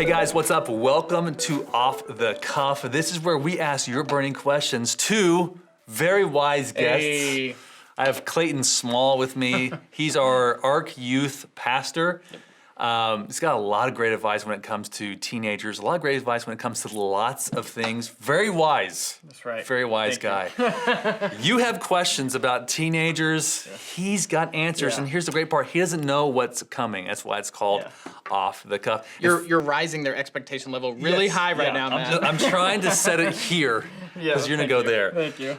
Hey guys, what's up? Welcome to Off the Cuff. This is where we ask your burning questions to very wise guests. Hey. I have Clayton Small with me. He's our ARC youth pastor. He's got a lot of great advice when it comes to teenagers, a lot of great advice when it comes to lots of things. Very wise. That's right. Very wise guy. You have questions about teenagers. Yeah. He's got answers, and here's the great part. He doesn't know what's coming. That's why it's called Off the Cuff. You're rising their expectation level really high right now, man. I'm trying to set it here because you're going to go there. Thank you.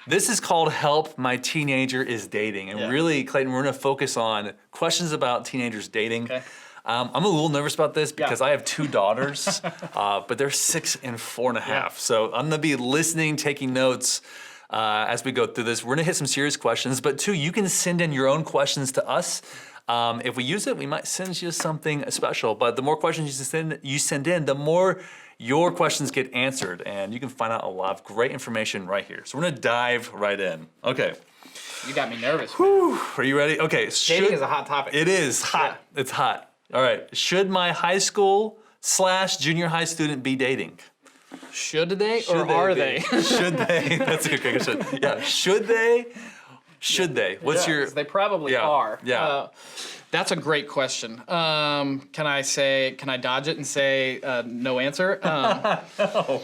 This is called Help My Teenager is Dating. And really, Clayton, we're going to focus on questions about teenagers dating. Okay. I'm a little nervous about this because I have two daughters, but they're 6 and 4.5. Yeah. So I'm going to be listening, taking notes as we go through this. We're going to hit some serious questions, but two, you can send in your own questions to us. If we use it, we might send you something special. But the more questions you send in, the more your questions get answered. And you can find out a lot of great information right here. So we're going to dive right in. Okay. You got me nervous. Whew. Are you ready? Okay. Dating is a hot topic. It is hot. Yeah. It's hot. All right. Should my high school / junior high student be dating? Should they or are they? Should they? That's a good question. Yeah. Should they? Should they? What's your? They probably are. Yeah. That's a great question. Can I dodge it and say no answer? No.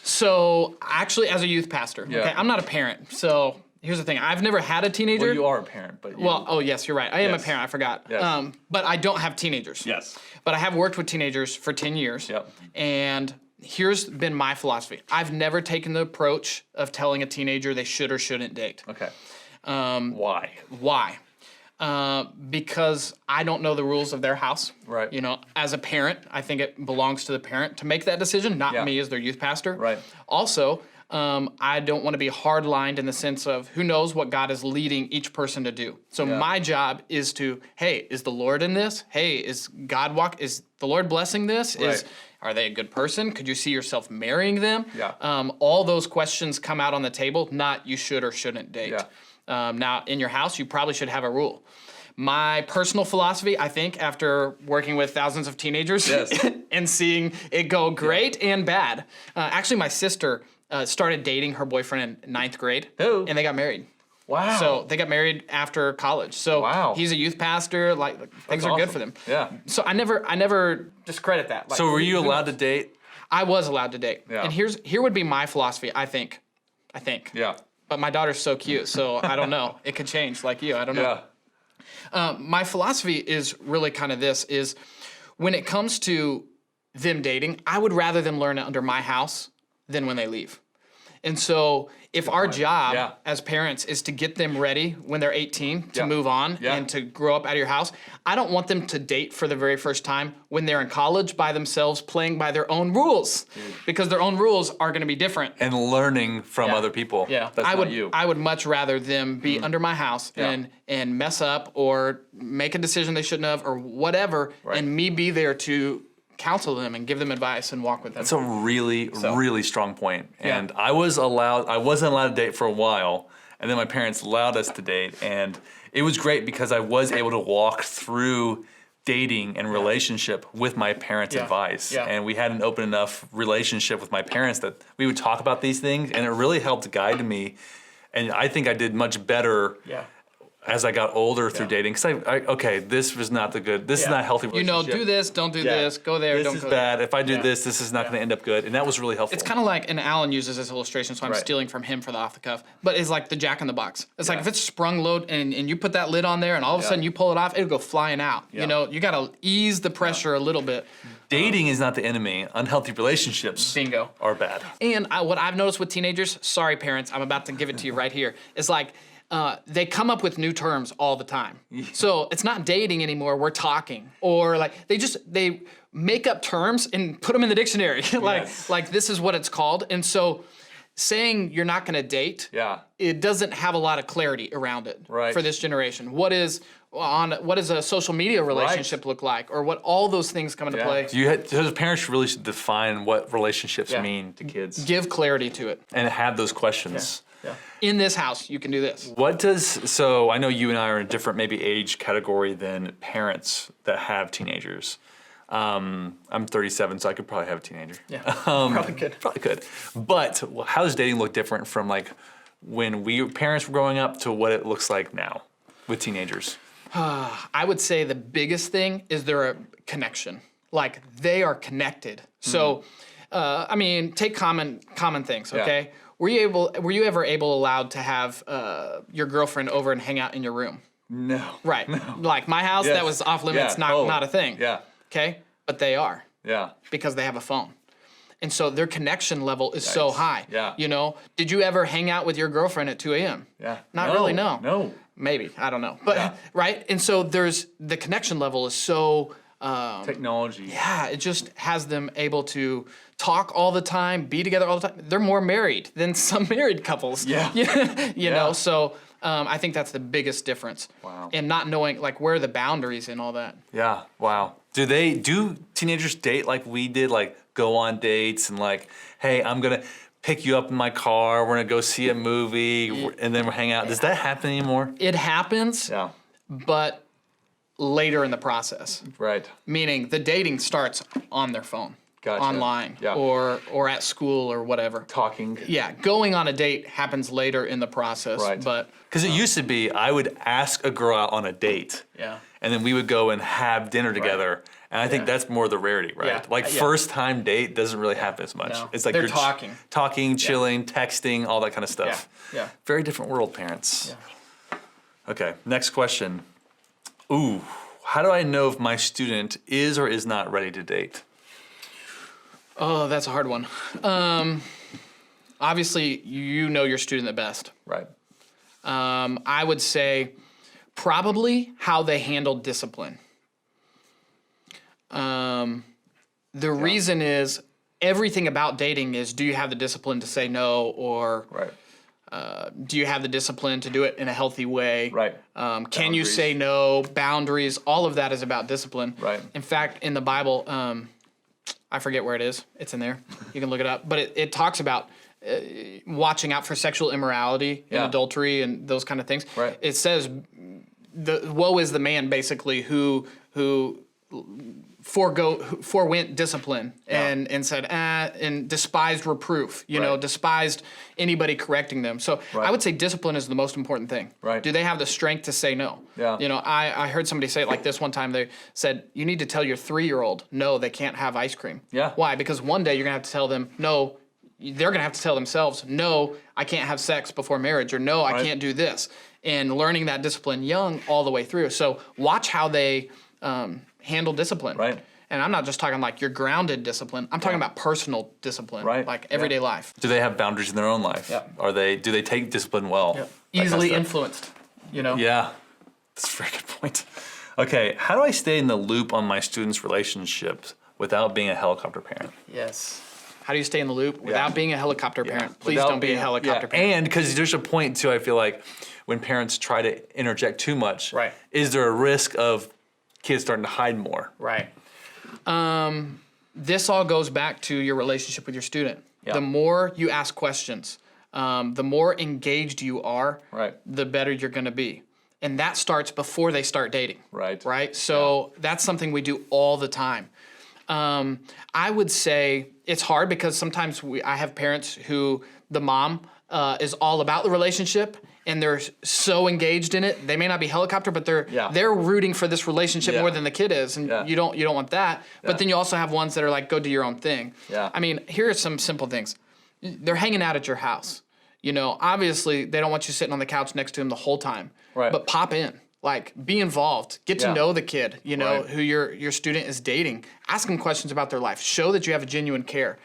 So actually, as a youth pastor, okay, I'm not a parent. So here's the thing: I've never had a teenager. Well, you are a parent, but oh yes, you're right. I am a parent. I forgot. Yes. But I don't have teenagers. Yes. But I have worked with teenagers for 10 years. Yep. And here's been my philosophy: I've never taken the approach of telling a teenager they should or shouldn't date. Okay. Why? Why? Because I don't know the rules of their house. Right. You know, as a parent, I think it belongs to the parent to make that decision, not me as their youth pastor. Right. Also, I don't want to be hard-lined in the sense of who knows what God is leading each person to do. So my job is to, hey, is the Lord in this? Hey, is the Lord blessing this? Right. Are they a good person? Could you see yourself marrying them? Yeah. All those questions come out on the table, not you should or shouldn't date. Yeah. Now, in your house, you probably should have a rule. My personal philosophy, I think, after working with thousands of teenagers and seeing it go great and bad. Actually, my sister started dating her boyfriend in 9th grade. Oh. And they got married. Wow. So they got married after college. So he's a youth pastor. Like things are good for them. Yeah. So I never discredit that. Like, so were you allowed to date? I was allowed to date. Yeah. And here would be my philosophy, I think. Yeah. But my daughter's so cute, so I don't know. It could change, like you. I don't know. Yeah. My philosophy is really kind of this: is when it comes to them dating, I would rather them learn it under my house than when they leave. And so if our job as parents is to get them ready when they're 18 to move on and to grow up out of your house, I don't want them to date for the very first time when they're in college by themselves playing by their own rules. Because their own rules are going to be different. And learning from other people. Yeah. That's not you. I would much rather them be under my house and mess up or make a decision they shouldn't have or whatever, and me be there to counsel them and give them advice and walk with them. That's a really strong point. And I wasn't allowed to date for a while, and then my parents allowed us to date, and it was great because I was able to walk through dating and relationship with my parents' advice. And we had an open enough relationship with my parents that we would talk about these things, and it really helped guide me. And I think I did much better as I got older through dating, because this was not this is not a healthy relationship. Do this, don't do this, go there, don't go there. This is bad. If I do this is not going to end up good. And that was really helpful. It's kind of like, and Alan uses this illustration, so I'm stealing from him for the off the cuff, but it's like the Jack in the Box. It's like if it's sprung load and you put that lid on there and all of a sudden you pull it off, it'll go flying out. You know, you got to ease the pressure a little bit. Dating is not the enemy. Unhealthy relationships are bad. And what I've noticed with teenagers, sorry parents, I'm about to give it to you right here, is like, they come up with new terms all the time. So it's not dating anymore, we're talking. Or like they make up terms and put them in the dictionary. like this is what it's called. And so saying you're not gonna date, it doesn't have a lot of clarity around it for this generation. What does a social media relationship look like? Or what all those things come into play. So parents really should define what relationships mean to kids. Give clarity to it. And have those questions. In this house, you can do this. So I know you and I are in a different maybe age category than parents that have teenagers. I'm 37, so I could probably have a teenager. Yeah, probably could. Probably could. But how does dating look different from like when parents were growing up to what it looks like now with teenagers? I would say the biggest thing is they're a connection. Like they are connected. So, I mean, take common things. Okay. Yeah. Were you ever allowed to have your girlfriend over and hang out in your room? No. Right. No. Like my house, that was off limits. Not a thing. Yeah. Okay. But they are. Yeah. Because they have a phone. And so their connection level is so high. Yeah. You know, did you ever hang out with your girlfriend at 2 a.m.? Yeah. Not really, no. No. Maybe. I don't know. But, right? And so the connection level is so... technology. Yeah, it just has them able to talk all the time, be together all the time. They're more married than some married couples. Yeah. you know, so I think that's the biggest difference. Wow. And not knowing, like, where are the boundaries and all that. Yeah, wow. Do teenagers date like we did, like go on dates and like, hey, I'm going to pick you up in my car, we're going to go see a movie, and then we'll hang out. Does that happen anymore? It happens, but later in the process. Right. Meaning the dating starts on their phone. Gotcha. Online or at school or whatever. Talking. Yeah, going on a date happens later in the process. Right. But because it used to be I would ask a girl out on a date. Yeah. And then we would go and have dinner together. And I think that's more the rarity, right? Yeah. Like first time date doesn't really happen as much. No. It's like they're you're talking, chilling, texting, all that kind of stuff. Yeah. Very different world, parents. Yeah. Okay, next question. Ooh, how do I know if my student is or is not ready to date? Oh, that's a hard one. Obviously, you know your student the best. Right. I would say probably how they handle discipline. The reason is everything about dating is, do you have the discipline to say no, or do you have the discipline to do it in a healthy way? Right. Can you say no? Boundaries. All of that is about discipline. Right. In fact, in the Bible, I forget where it is. It's in there. You can look it up. But it talks about watching out for sexual immorality and adultery and those kind of things. Right. It says, woe is the man, basically, who forewent discipline and said, and despised reproof, you know, despised anybody correcting them. So I would say discipline is the most important thing. Right. Do they have the strength to say no? Yeah. You know, I heard somebody say it like this one time. They said, you need to tell your 3-year-old, no, they can't have ice cream. Yeah. Why? Because one day you're going to have to tell them, no, they're going to have to tell themselves, no, I can't have sex before marriage, or no, I can't do this. And learning that discipline young all the way through. So watch how they handle discipline. Right. And I'm not just talking like your grounded discipline. I'm talking about personal discipline, like everyday life. Do they have boundaries in their own life? Yeah. Do they take discipline well? Yep. Easily influenced, you know? Yeah, that's a very good point. Okay, how do I stay in the loop on my students' relationships without being a helicopter parent? Yes. How do you stay in the loop without being a helicopter parent? Please don't be a helicopter parent. And because there's a point too, I feel like when parents try to interject too much, is there a risk of kids starting to hide more? Right. This all goes back to your relationship with your student. Yeah. The more you ask questions, the more engaged you are, the better you're going to be. And that starts before they start dating. Right? So that's something we do all the time. I would say it's hard because sometimes I have parents who the mom is all about the relationship and they're so engaged in it. They may not be helicopter, but they're rooting for this relationship more than the kid is, and you don't want that. But then you also have ones that are like, go do your own thing. I mean, here are some simple things. They're hanging out at your house. You know, obviously they don't want you sitting on the couch next to them the whole time. But pop in. Like, be involved. Get to know the kid, you know, who your student is dating. Ask them questions about their life. Show that you have a genuine care.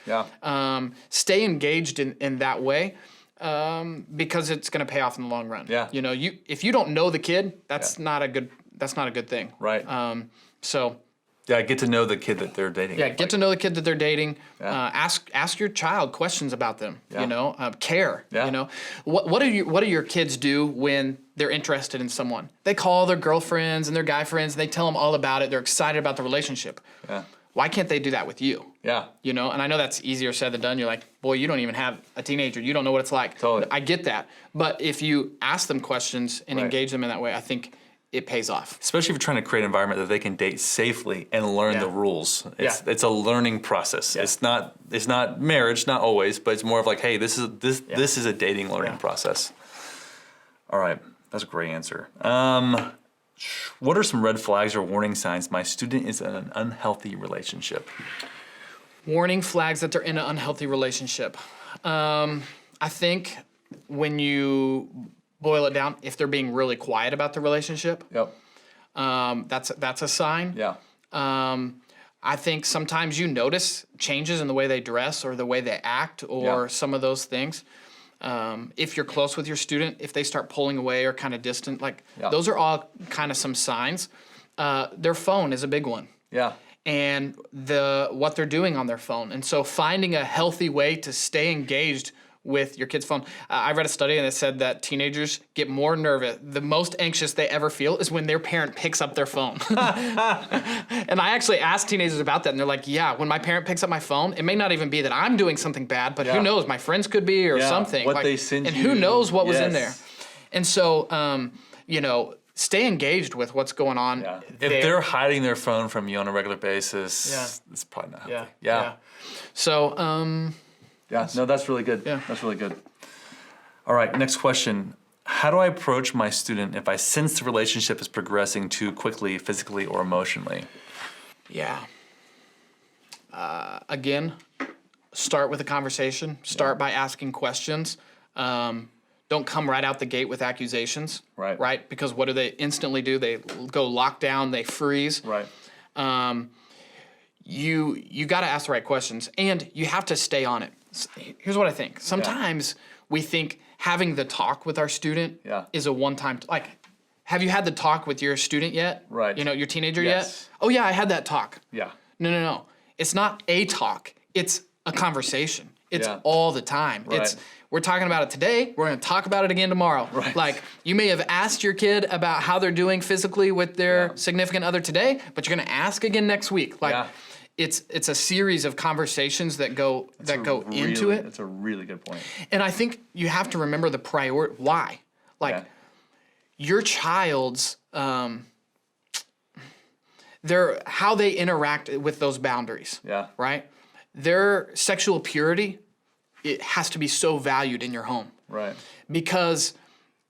Stay engaged in that way because it's going to pay off in the long run. You know, if you don't know the kid, that's not a good thing. So... Yeah, get to know the kid that they're dating. Yeah, get to know the kid that they're dating. Ask your child questions about them. You know, care. You know, what do your kids do when they're interested in someone? They call their girlfriends and their guy friends. And they tell them all about it. They're excited about the relationship. Why can't they do that with you? You know, and I know that's easier said than done. You're like, boy, you don't even have a teenager. You don't know what it's like. Totally. I get that. But if you ask them questions and engage them in that way, I think it pays off. Especially if you're trying to create an environment that they can date safely and learn the rules. It's a learning process. It's not marriage, not always, but it's more of like, hey, this is a dating learning process. All right, that's a great answer. What are some red flags or warning signs my student is in an unhealthy relationship? Warning flags that they're in an unhealthy relationship. I think when you boil it down, if they're being really quiet about the relationship, that's a sign. Yeah. I think sometimes you notice changes in the way they dress or the way they act or some of those things. If you're close with your student, if they start pulling away or kind of distant, those are all kind of some signs. Their phone is a big one. Yeah. And what they're doing on their phone. And so finding a healthy way to stay engaged with your kid's phone. I read a study and it said that teenagers get more nervous. The most anxious they ever feel is when their parent picks up their phone. And I actually asked teenagers about that, and they're like, yeah, when my parent picks up my phone, it may not even be that I'm doing something bad, but who knows, my friends could be or something. What they send and you. who knows what was in there. And so, stay engaged with what's going on. Yeah. If they're hiding their phone from you on a regular basis, it's probably not healthy. Yeah. So, no, that's really good. Yeah. That's really good. All right, next question. How do I approach my student if I sense the relationship is progressing too quickly, physically or emotionally? Yeah. Again, start with a conversation. Start by asking questions. Don't come right out the gate with accusations. Right? Because what do they instantly do? They go lock down, they freeze. Right. You got to ask the right questions, and you have to stay on it. Here's what I think. Sometimes we think having the talk with our student is a one-time. Have you had the talk with your student yet? Right. Your teenager yet? Oh yeah, I had that talk. Yeah. No. It's not a talk. It's a conversation. It's all the time. Right. We're talking about it today. We're going to talk about it again tomorrow. Right. You may have asked your kid about how they're doing physically with their significant other today, but you're going to ask again next week. It's a series of conversations that go into it. That's a really good point. And I think you have to remember the priority. Why? Your child's how they interact with those boundaries. Yeah. Right? Their sexual purity, it has to be so valued in your home. Right. Because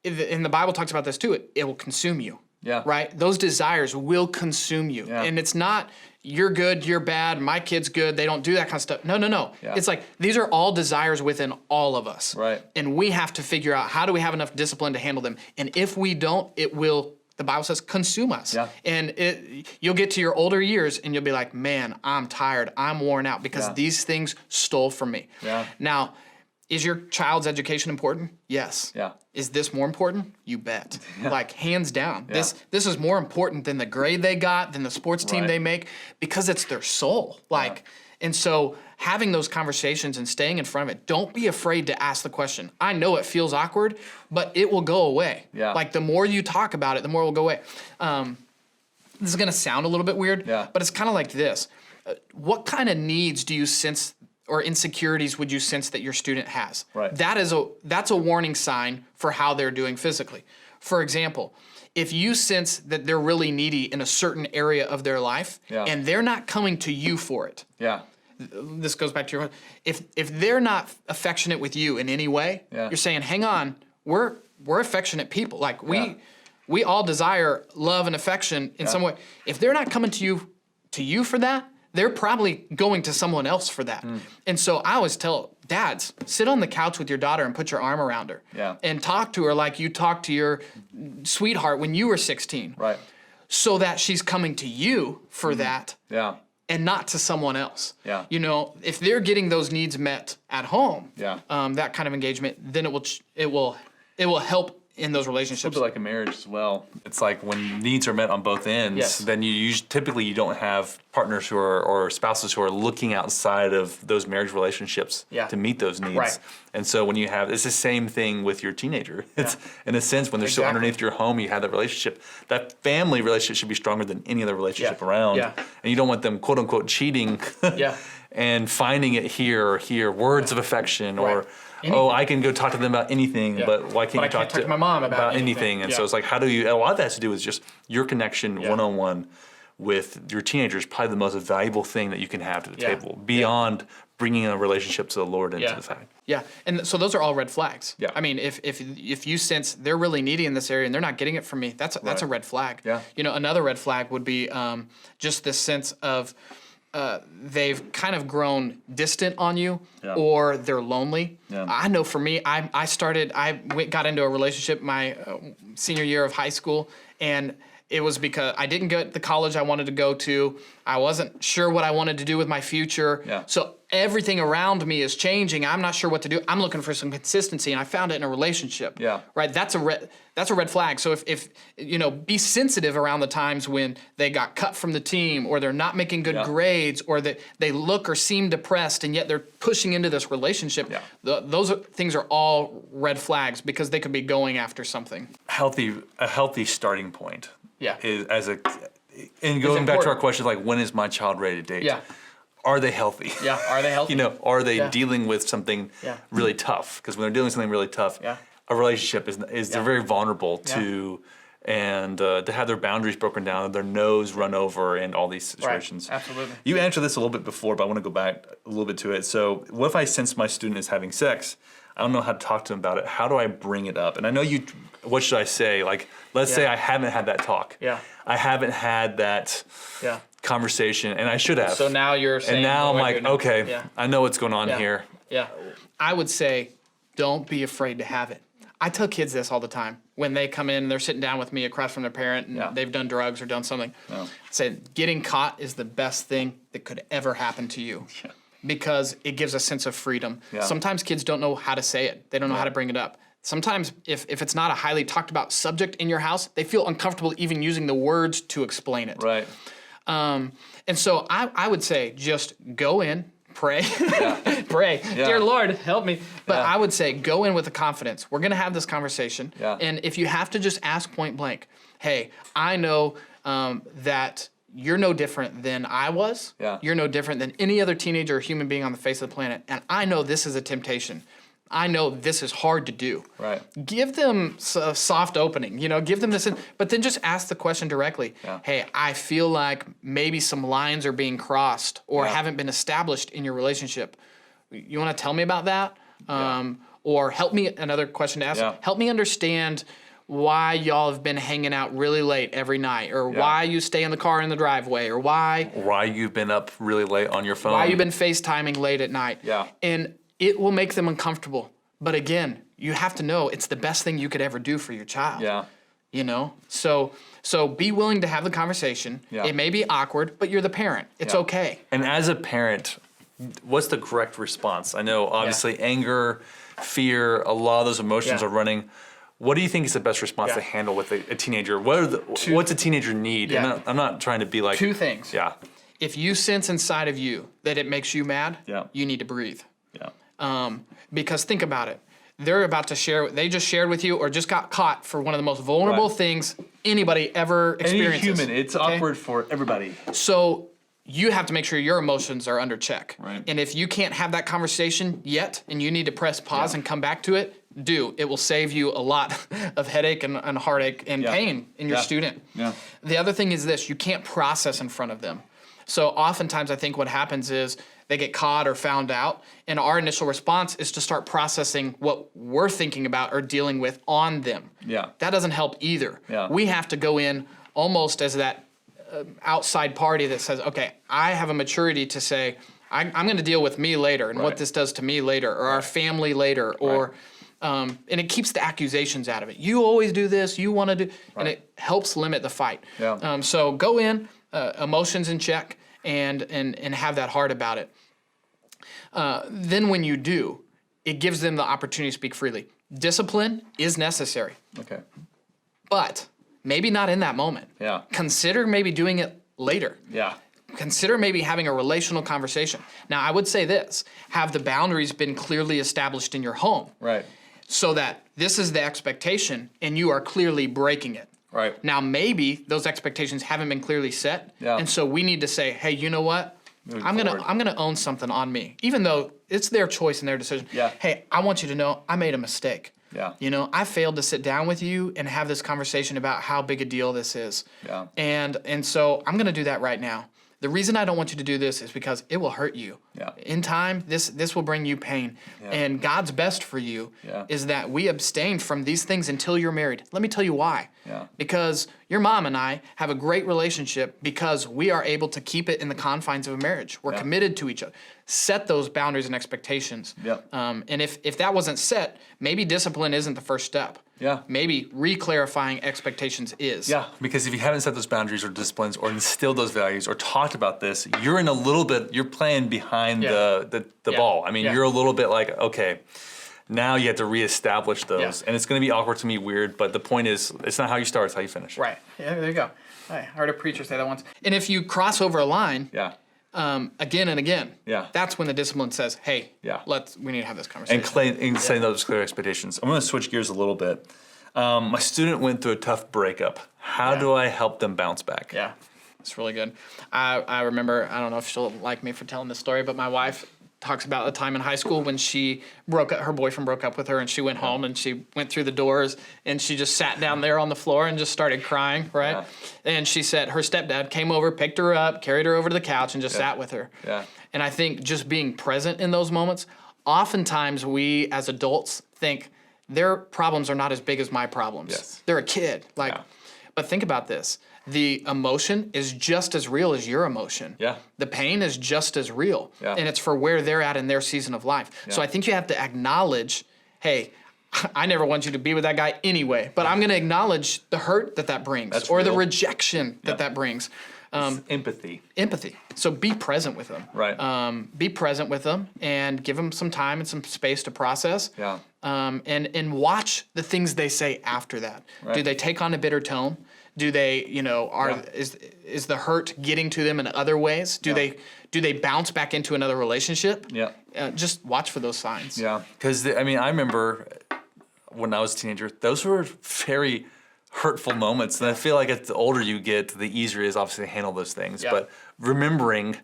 and the Bible talks about this too. It will consume you. Yeah. Right? Those desires will consume you. Yeah. And it's not you're good, you're bad, my kid's good, they don't do that kind of stuff. No. Yeah. It's like these are all desires within all of us. Right. And we have to figure out how do we have enough discipline to handle them. And if we don't, it will, the Bible says, consume us. Yeah. And you'll get to your older years and you'll be like, man, I'm tired, I'm worn out because these things stole from me. Yeah. Now, is your child's education important? Yes. Yeah. Is this more important? You bet. Hands down. Yeah. This is more important than the grade they got, than the sports team they make, because it's their soul. And so having those conversations and staying in front of it, don't be afraid to ask the question. I know it feels awkward, but it will go away. Yeah. The more you talk about it, the more it will go away. This is going to sound a little bit weird, but it's kind of like this. What kind of needs do you sense or insecurities would you sense that your student has? Right. That's a warning sign for how they're doing physically. For example, if you sense that they're really needy in a certain area of their life and they're not coming to you for it. Yeah. This goes back to your, if they're not affectionate with you in any way, you're saying, hang on, we're affectionate people. We all desire love and affection in some way. If they're not coming to you for that, they're probably going to someone else for that. And so I always tell dads, sit on the couch with your daughter and put your arm around her. And talk to her like you talked to your sweetheart when you were 16. Right. So that she's coming to you for that. Yeah. And not to someone else. Yeah. If they're getting those needs met at home, that kind of engagement, then it will help in those relationships. It's a little bit like a marriage as well. It's like when needs are met on both ends, then typically you don't have partners or spouses who are looking outside of those marriage relationships to meet those needs. Right. And so when it's the same thing with your teenager. It's in a sense when they're still underneath your home, you have that relationship. That family relationship should be stronger than any other relationship around. Yeah. And you don't want them quote unquote cheating. and finding it here or here, words of affection, or oh, I can go talk to them about anything, but why can't you talk to my mom about anything? And so it's like, how do you? A lot of that has to do with just your connection one-on-one with your teenager is probably the most valuable thing that you can have to the table beyond bringing a relationship to the Lord into the fact. Yeah, and so those are all red flags. Yeah. I mean, if you sense they're really needy in this area and they're not getting it from me, that's a red flag. Yeah. You know, another red flag would be just this sense of they've kind of grown distant on you, or they're lonely. Yeah. I know for me, I got into a relationship my senior year of high school, and it was because I didn't get the college I wanted to go to. I wasn't sure what I wanted to do with my future. Yeah. So everything around me is changing. I'm not sure what to do. I'm looking for some consistency, and I found it in a relationship. Yeah. Right. That's a red flag. So if you know, be sensitive around the times when they got cut from the team, or they're not making good grades, or that they look or seem depressed, and yet they're pushing into this relationship. Yeah. Those things are all red flags because they could be going after something. A healthy starting point. Yeah. And going back to our question, like, when is my child ready to date? Yeah. Are they healthy? Yeah. Are they healthy? You know, are they dealing with something really tough? Because when they're dealing with something really tough, a relationship is they're very vulnerable to, and to have their boundaries broken down, their nose run over, and all these situations. Right. Absolutely. You answered this a little bit before, but I want to go back a little bit to it. So, what if I sense my student is having sex? I don't know how to talk to them about it. How do I bring it up? And I know you. What should I say? Like, let's say I haven't had that talk. Yeah. I haven't had that conversation, and I should have. So now you're saying. And now I'm like, okay, I know what's going on here. Yeah. I would say, don't be afraid to have it. I tell kids this all the time when they come in and they're sitting down with me across from their parent and they've done drugs or done something. I say, getting caught is the best thing that could ever happen to you. Yeah. Because it gives a sense of freedom. Yeah. Sometimes kids don't know how to say it. They don't know how to bring it up. Sometimes if it's not a highly talked about subject in your house, they feel uncomfortable even using the words to explain it. Right. And so I would say just go in, pray, pray. Yeah. Dear Lord, help me. But I would say go in with the confidence. We're going to have this conversation. Yeah. And if you have to just ask point blank, hey, I know that you're no different than I was. Yeah. You're no different than any other teenager or human being on the face of the planet. And I know this is a temptation. I know this is hard to do. Right. Give them a soft opening, you know, give them this, but then just ask the question directly. Yeah. Hey, I feel like maybe some lines are being crossed or haven't been established in your relationship. You want to tell me about that? Or help me, another question to ask, help me understand why y'all have been hanging out really late every night, or why you stay in the car in the driveway, or why you've been up really late on your phone, why you've been FaceTiming late at night. Yeah. And it will make them uncomfortable. But again, you have to know it's the best thing you could ever do for your child. Yeah. You know? So be willing to have the conversation. Yeah. It may be awkward, but you're the parent. It's okay. And as a parent, what's the correct response? I know obviously anger, fear, a lot of those emotions are running. What do you think is the best response to handle with a teenager? What's a teenager need? Yeah. I'm not trying to be like... Two things. Yeah. If you sense inside of you that it makes you mad, you need to breathe. Yeah. Because think about it. They're about to share, they just shared with you or just got caught for one of the most vulnerable things anybody ever experiences. Any human. It's awkward for everybody. So you have to make sure your emotions are under check. Right. And if you can't have that conversation yet and you need to press pause and come back to it, it will save you a lot of headache and heartache and pain in your student. Yeah. The other thing is this, you can't process in front of them. So oftentimes I think what happens is they get caught or found out, and our initial response is to start processing what we're thinking about or dealing with on them. Yeah. That doesn't help either. Yeah. We have to go in almost as that outside party that says, okay, I have a maturity to say, I'm going to deal with me later and what this does to me later, or our family later, or... and it keeps the accusations out of it. You always do this, you want to do, and it helps limit the fight. Yeah. So go in, emotions in check, and have that heart about it. Then when you do, it gives them the opportunity to speak freely. Discipline is necessary. Okay. But maybe not in that moment. Yeah. Consider maybe doing it later. Yeah. Consider maybe having a relational conversation. Now, I would say this, have the boundaries been clearly established in your home? Right. So that this is the expectation and you are clearly breaking it. Right. Now, maybe those expectations haven't been clearly set. Yeah. And so we need to say, hey, you know what? I'm gonna own something on me, even though it's their choice and their decision. Yeah. Hey, I want you to know I made a mistake. Yeah. You know, I failed to sit down with you and have this conversation about how big a deal this is. Yeah. And so I'm gonna do that right now. The reason I don't want you to do this is because it will hurt you. Yeah. In time, this will bring you pain. Yeah. And God's best for you Yeah. is that we abstain from these things until you're married. Let me tell you why. Yeah. Because your mom and I have a great relationship because we are able to keep it in the confines of a marriage. We're Yeah. committed to each other. Set those boundaries and expectations. Yep. And if that wasn't set, maybe discipline isn't the first step. Yeah. Maybe re-clarifying expectations is. Yeah, because if you haven't set those boundaries or disciplines or instilled those values or talked about this, you're in a little bit, you're playing behind the Yeah. ball. I mean, Yeah. you're a little bit like, okay, now you have to reestablish those. Yeah. And it's going to be awkward to me, weird, but the point is, it's not how you start, it's how you finish. Right. Yeah, there you go. I heard a preacher say that once. And if you cross over a line, Yeah. again and again, Yeah. that's when the discipline says, hey, Yeah. we need to have this conversation. And setting those clear expectations. I'm going to switch gears a little bit. My student went through a tough breakup. How do I help them bounce back? Yeah, it's really good. I remember, I don't know if she'll like me for telling this story, but my wife talks about a time in high school when her boyfriend broke up with her, and she went home and she went through the doors and she just sat down there on the floor and just started crying, right? Yeah. And she said her stepdad came over, picked her up, carried her over to the couch, and just sat with her. Yeah. And I think just being present in those moments, oftentimes we as adults think their problems are not as big as my problems. Yes. They're a kid. Yeah. But think about this. The emotion is just as real as your emotion. Yeah. The pain is just as real. Yeah. And it's for where they're at in their season of life. So Yeah. I think you have to acknowledge, hey, I never want you to be with that guy anyway, but I'm going to acknowledge the hurt that brings That's or the real. rejection that brings. It's empathy. Empathy. So be present with them. Right. Be present with them and give them some time and some space to process. Yeah. And watch the things they say after that. Right. Do they take on a bitter tone? Do they, is the hurt getting to them in other ways? Do they bounce back into another relationship? Yeah. Just watch for those signs. Yeah. Because, I remember when I was a teenager, those were very hurtful moments. And I feel like the older you get, the easier it is obviously to handle those things. Yeah. But remembering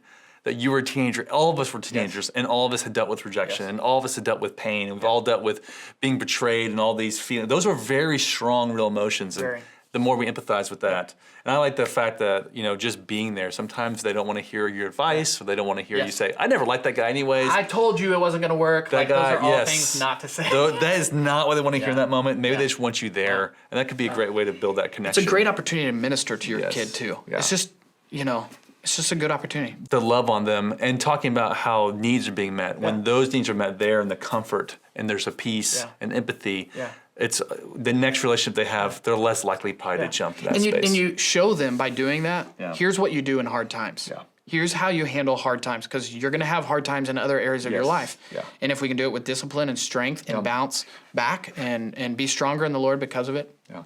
that you were a teenager, all of us were teenagers, and all of us had dealt with rejection, and all of us had dealt with pain, and we've all dealt with being betrayed and all these feelings. Those were very strong, real emotions. And Very. the more we empathize with that. And I like the fact that, just being there, sometimes they don't want to hear your advice, or they don't want to hear you say, I never liked that guy anyways. I told you it wasn't going to work. That guy, those are all yes. things not to say. That is not what they want to hear in that moment. Maybe Yeah. they just want you there. And that could be a great way to build that connection. It's a great opportunity to minister to your Yes. kid too. Yeah. It's just, it's just a good opportunity. To love on them and talking about how needs are being met. When those needs are met there and the comfort and there's a peace and empathy, it's the next relationship they have, they're less likely probably to jump to that space. And you show them by doing that, Yeah. here's what you do in hard times. Yeah. Here's how you handle hard times, because you're going to have hard times in other areas of your Yes. life. Yeah. And if we can do it with discipline and strength and bounce back and be stronger in the Lord because of it, Yeah.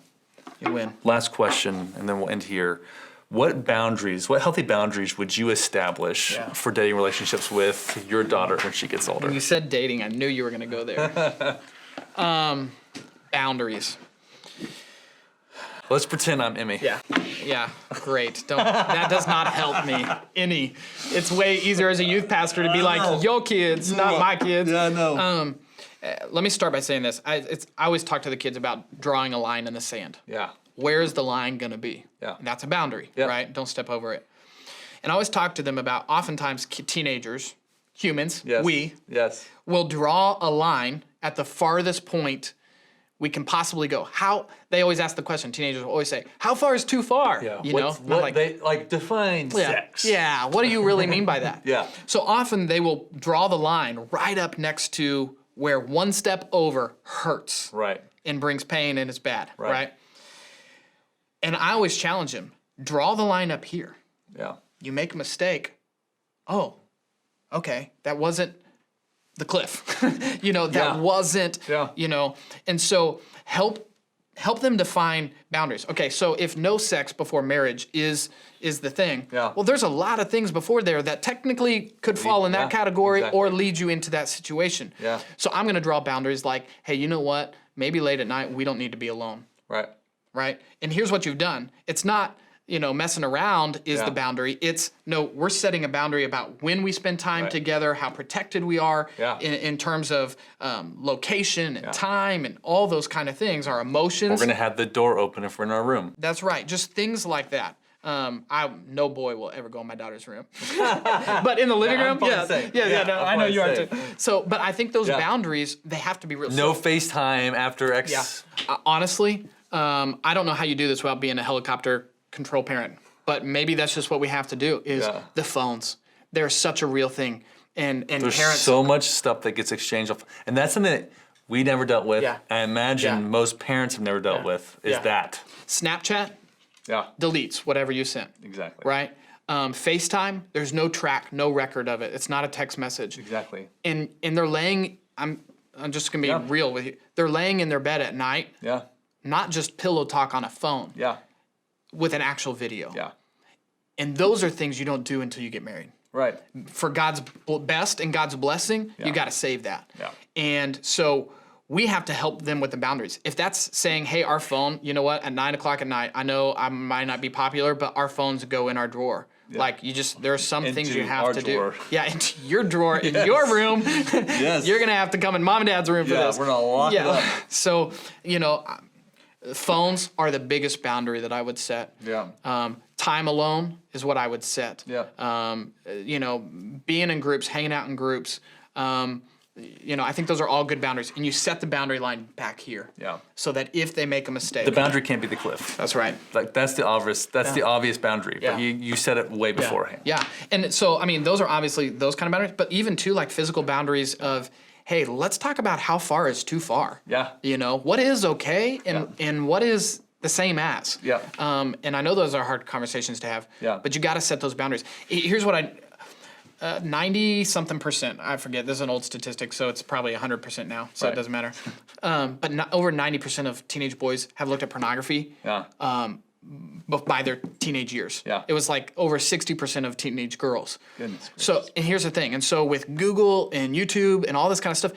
you win. Last question, and then we'll end here. What healthy boundaries would you establish for dating relationships with your daughter when she gets older? When you said dating, I knew you were going to go there. Boundaries. Let's pretend I'm Emmy. Yeah, great. That does not help me any. It's way easier as a youth pastor to be like, yo kids, not my kids. Yeah, I know. Let me start by saying this. I always talk to the kids about drawing a line in the sand. Yeah. Where is the line going to be? Yeah. And that's a boundary, Yeah. right? Don't step over it. And I always talk to them about oftentimes teenagers, humans, Yes. Yes. will draw a line at the farthest point we can possibly go. They always ask the question, teenagers will always say, how far is too far? Yeah. You know? I'm What they define sex. Yeah, what do you really mean by that? Yeah. So often they will draw the line right up next to where one step over hurts Right. and brings pain and is bad, Right. right? And I always challenge him, draw the line up here. Yeah. You make a mistake, oh, okay, that wasn't the cliff. That wasn't, and so help them define boundaries. Okay, so if no sex before marriage is the thing, well, there's a lot of things before there that technically could fall in that category or lead you into that situation. Yeah. So I'm going to draw boundaries like, hey, you know what? Maybe late at night we don't need to be alone. Right. Right? And here's what you've done. It's not, messing around is the boundary. It's no, we're setting a boundary about when we spend time together, how protected we are in terms of location and time and all those kind of things, our emotions. We're going to have the door open if we're in our room. That's right. Just things like that. No boy will ever go in my daughter's room, but in the living room, I know you are too. So, but I think those boundaries, they have to be real. No FaceTime after X. Yeah. Honestly, I don't know how you do this without being a helicopter control parent, but maybe that's just what we have to do is the phones. They're such a real thing. And there's parents, so much stuff that gets exchanged off. And that's something that we never dealt with. Yeah. I imagine most parents have never dealt with is that. Snapchat deletes whatever you sent. Exactly. Right? FaceTime, there's no track, no record of it. It's not a text message. Exactly. And they're laying, I'm just going to be real with you. They're laying in their bed at night. Yeah. Not just pillow talk on a phone. Yeah. With an actual video. Yeah. And those are things you don't do until you get married. Right. For God's best and God's blessing, you got to save that. Yeah. And so we have to help them with the boundaries. If that's saying, hey, our phone, you know what, at 9 o'clock at night, I know I might not be popular, but our phones go in our drawer. Yeah. Like there are some things you have to do. Yeah, into your drawer, in your room. You're going to have to come in mom and dad's room for this. We're going to lock it up. So, phones are the biggest boundary that I would set. Yeah. Time alone is what I would set. Yeah. Being in groups, hanging out in groups. I think those are all good boundaries. And you set the boundary line back here. Yeah. So that if they make a mistake. The boundary can't be the cliff. That's right. Like that's the obvious boundary. But you set it way beforehand. Yeah. And so, those are obviously those kind of boundaries. But even too, like physical boundaries of, hey, let's talk about how far is too far. Yeah. What is okay and what is the same as. Yeah. And I know those are hard conversations to have. Yeah. But you got to set those boundaries. Here's what 90-something%, I forget, this is an old statistic, so it's probably 100% now, so it doesn't matter. But over 90% of teenage boys have looked at pornography. Yeah. By their teenage years. Yeah. It was like over 60% of teenage girls. Goodness gracious. So, and here's the thing. And so with Google and YouTube and all this kind of stuff,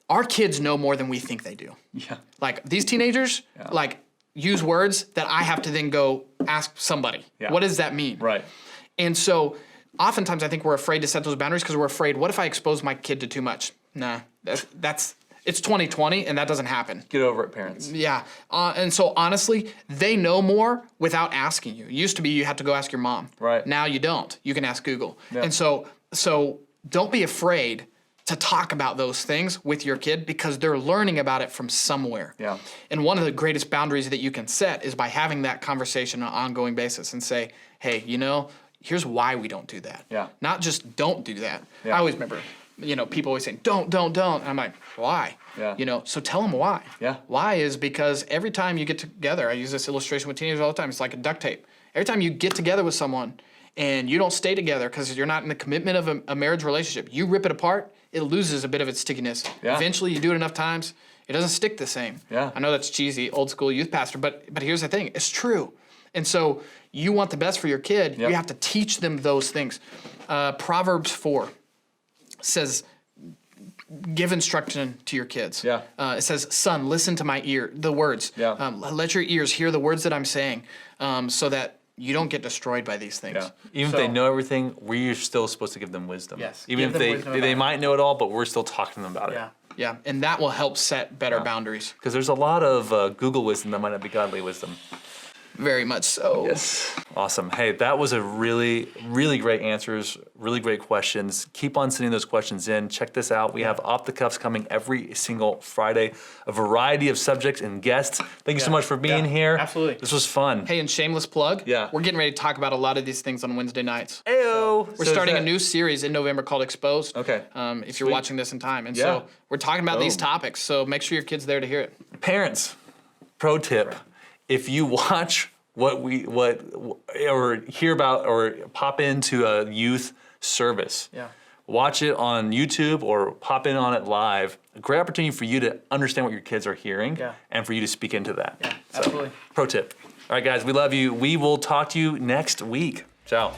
our kids know more than we think they do. Yeah. Like these teenagers, use words that I have to then go ask somebody. Yeah. What does that mean? Right. And so oftentimes I think we're afraid to set those boundaries because we're afraid, what if I expose my kid to too much? Nah, it's 2020 and that doesn't happen. Get over it, parents. Yeah. And so honestly, they know more without asking you. It used to be you had to go ask your mom. Right. Now you don't. You can ask Google. Yeah. And so don't be afraid to talk about those things with your kid because they're learning about it from somewhere. Yeah. And one of the greatest boundaries that you can set is by having that conversation on an ongoing basis and say, hey, here's why we don't do that. Yeah. Not just don't do that. Yeah. I always remember, people always saying, don't. And I'm like, why? Yeah. So tell them why. Yeah. Why is because every time you get together, I use this illustration with teenagers all the time, it's like a duct tape. Every time you get together with someone and you don't stay together because you're not in the commitment of a marriage relationship, you rip it apart, it loses a bit of its stickiness. Yeah. Eventually you do it enough times, it doesn't stick the same. Yeah. I know that's cheesy, old school youth pastor, but here's the thing, it's true. And so you want the best for your kid, you have to teach them those things. Proverbs 4 says, give instruction to your kids. Yeah. It says, son, listen to the words. Yeah. Let your ears hear the words that I'm saying so that you don't get destroyed by these things. Yeah. Even if they know everything, we're still supposed to give them wisdom. Yes. Even if they might know it all, but we're still talking to them about it. Yeah, and that will help set better boundaries. Because there's a lot of Google wisdom that might not be godly wisdom. Very much so. Yes. Awesome. Hey, that was a really, really great answers, really great questions. Keep on sending those questions in. Check this out. We have Off the Cuffs coming every single Friday, a variety of subjects and guests. Thank you so much for being here. Absolutely. This was fun. Hey, and shameless plug. Yeah. We're getting ready to talk about a lot of these things on Wednesday nights. Ayo. We're starting a new series in November called Exposed. Okay. If you're watching this in time. And so we're talking about these topics. So make sure your kid's there to hear it. Parents, pro tip. If you watch or hear about or pop into a youth service, watch it on YouTube or pop in on it live. A great opportunity for you to understand what your kids are hearing and for you to speak into that. Yeah, absolutely. Pro tip. All right, guys, we love you. We will talk to you next week. Ciao.